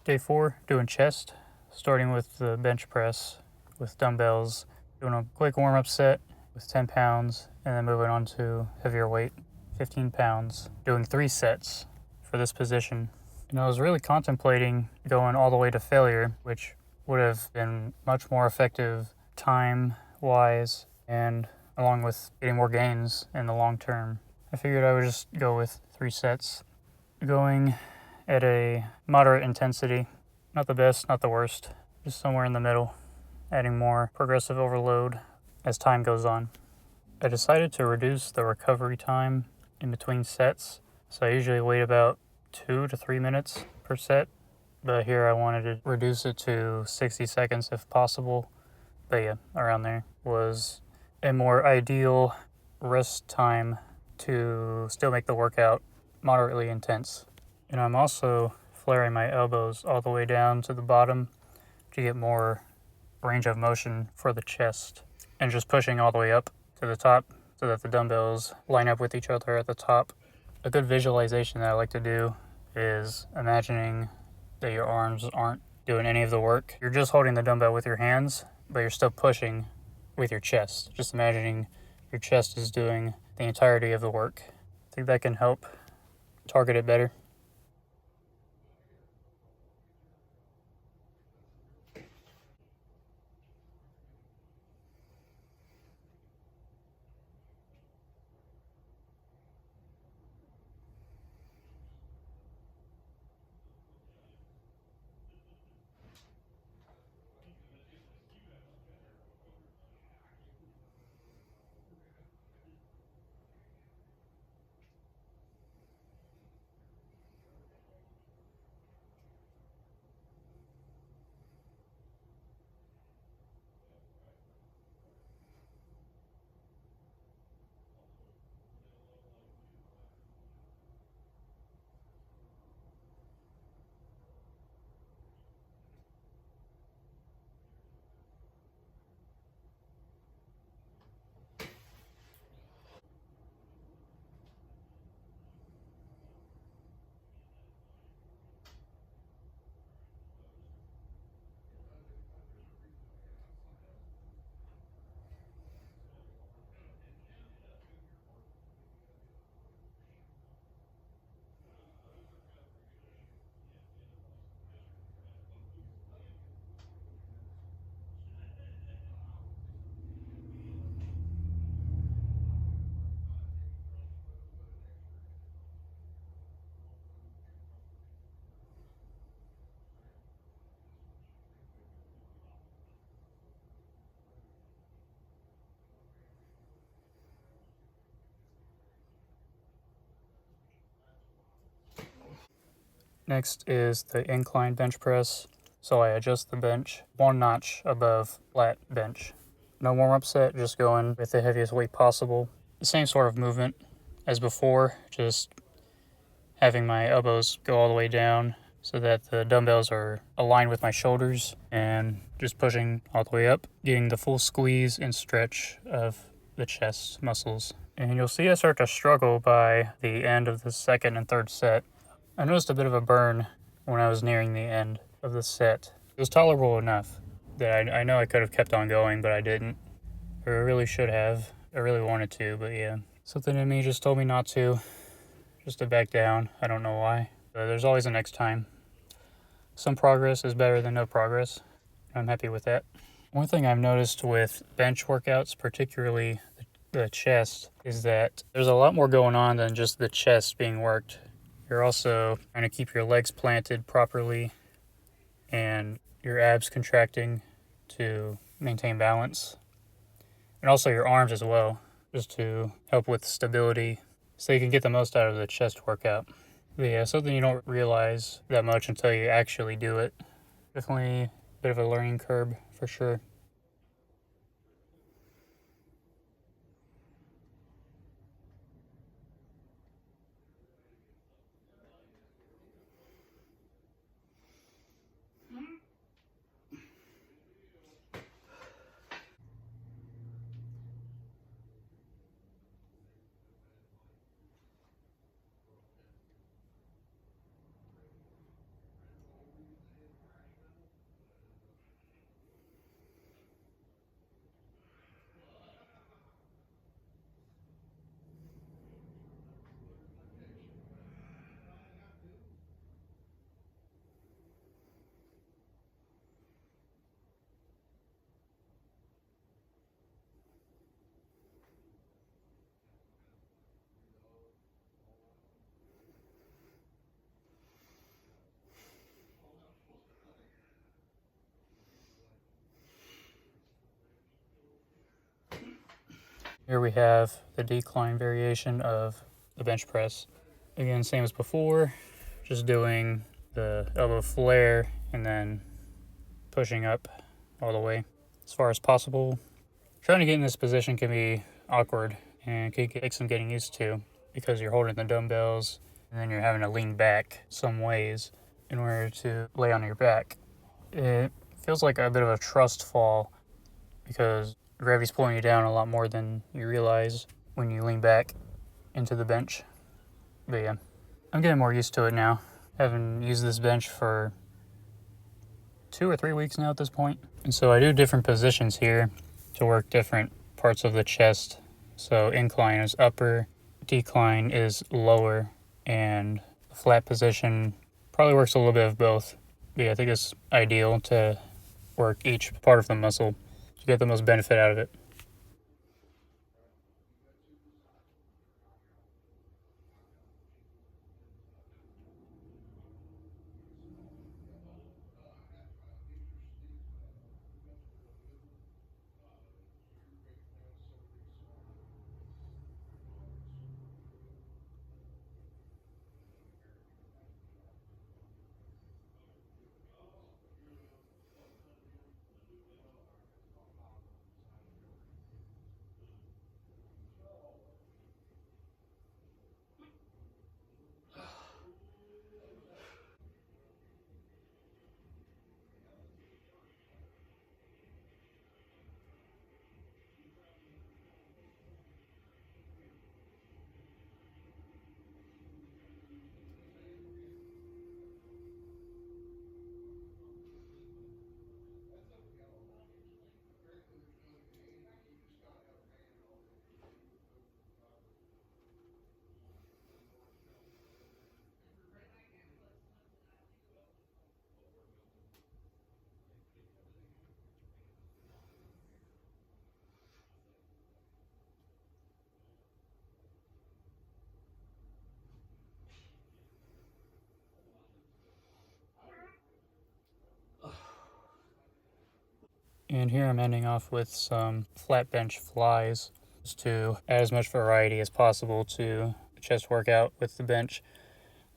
Day 4, doing chest, starting with the bench press with dumbbells, doing a quick warm-up set with 10 pounds, and then moving on to heavier weight, 15 pounds, doing 3 sets for this position. And I was really contemplating going all the way to failure, which would have been much more effective time-wise and along with getting more gains in the long term. I figured I would just go with 3 sets, going at a moderate intensity. Not the best, not the worst, just somewhere in the middle, adding more progressive overload as time goes on. I decided to reduce the recovery time in between sets, so I usually wait about 2 to 3 minutes per set, but here I wanted to reduce it to 60 seconds if possible. But yeah, around there was a more ideal rest time to still make the workout moderately intense. And I'm also flaring my elbows all the way down to the bottom to get more range of motion for the chest, and just pushing all the way up to the top so that the dumbbells line up with each other at the top. A good visualization that I like to do is imagining that your arms aren't doing any of the work. You're just holding the dumbbell with your hands, but you're still pushing with your chest. Just imagining your chest is doing the entirety of the work. I think that can help target it better. Next is the incline bench press. So I adjust the bench 1 notch above flat bench. No warm-up set, just going with the heaviest weight possible. The same sort of movement as before, just having my elbows go all the way down so that the dumbbells are aligned with my shoulders and just pushing all the way up, getting the full squeeze and stretch of the chest muscles. And you'll see I start to struggle by the end of the second and third set. I noticed a bit of a burn when I was nearing the end of the set. It was tolerable enough that I know I could have kept on going, but I didn't. Or I really should have. I really wanted to, but yeah. Something in me just told me not to. Just to back down. I don't know why. But there's always a next time. Some progress is better than no progress. I'm happy with that. One thing I've noticed with bench workouts, particularly the chest, is that there's a lot more going on than just the chest being worked. You're also trying to keep your legs planted properly and your abs contracting to maintain balance. And also your arms as well, just to help with stability so you can get the most out of the chest workout. But yeah, something you don't realize that much until you actually do it. Definitely a bit of a learning curve for sure. Here we have the decline variation of the bench press. Again, same as before, just doing the elbow flare and then pushing up all the way as far as possible. Trying to get in this position can be awkward and can take some getting used to because you're holding the dumbbells and then you're having to lean back some ways in order to lay on your back. It feels like a bit of a trust fall because gravity's pulling you down a lot more than you realize when you lean back into the bench. But yeah, I'm getting more used to it now. I haven't used this bench for 2 or 3 weeks now at this point. And so I do different positions here to work different parts of the chest. So incline is upper, decline is lower, and the flat position probably works a little bit of both. But yeah, I think it's ideal to work each part of the muscle to get the most benefit out of it. And here I'm ending off with some flat bench flies just to add as much variety as possible to the chest workout with the bench.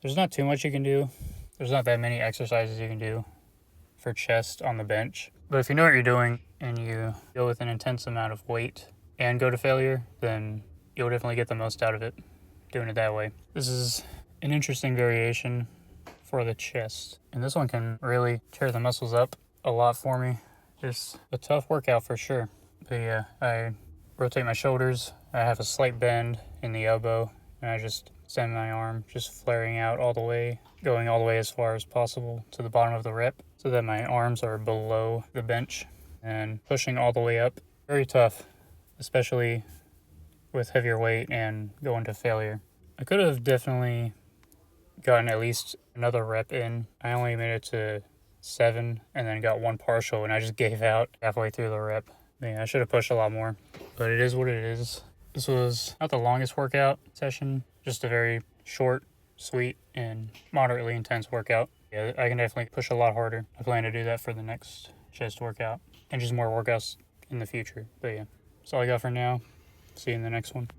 There's not too much you can do. There's not that many exercises you can do for chest on the bench. But if you know what you're doing and you go with an intense amount of weight and go to failure, then you'll definitely get the most out of it doing it that way. This is an interesting variation for the chest. And this one can really tear the muscles up a lot for me. Just a tough workout for sure. But yeah, I rotate my shoulders. I have a slight bend in the elbow, and I just send my arm just flaring out all the way, going all the way as far as possible to the bottom of the rep so that my arms are below the bench and pushing all the way up. Very tough, especially with heavier weight and going to failure. I could have definitely gotten at least another rep in. I only made it to 7 and then got 1 partial, and I just gave out halfway through the rep. Yeah, I should have pushed a lot more, but it is what it is. This was not the longest workout session, just a very short, sweet, and moderately intense workout. Yeah, I can definitely push a lot harder. I plan to do that for the next chest workout and just more workouts in the future. But yeah, that's all I got for now. See you in the next one.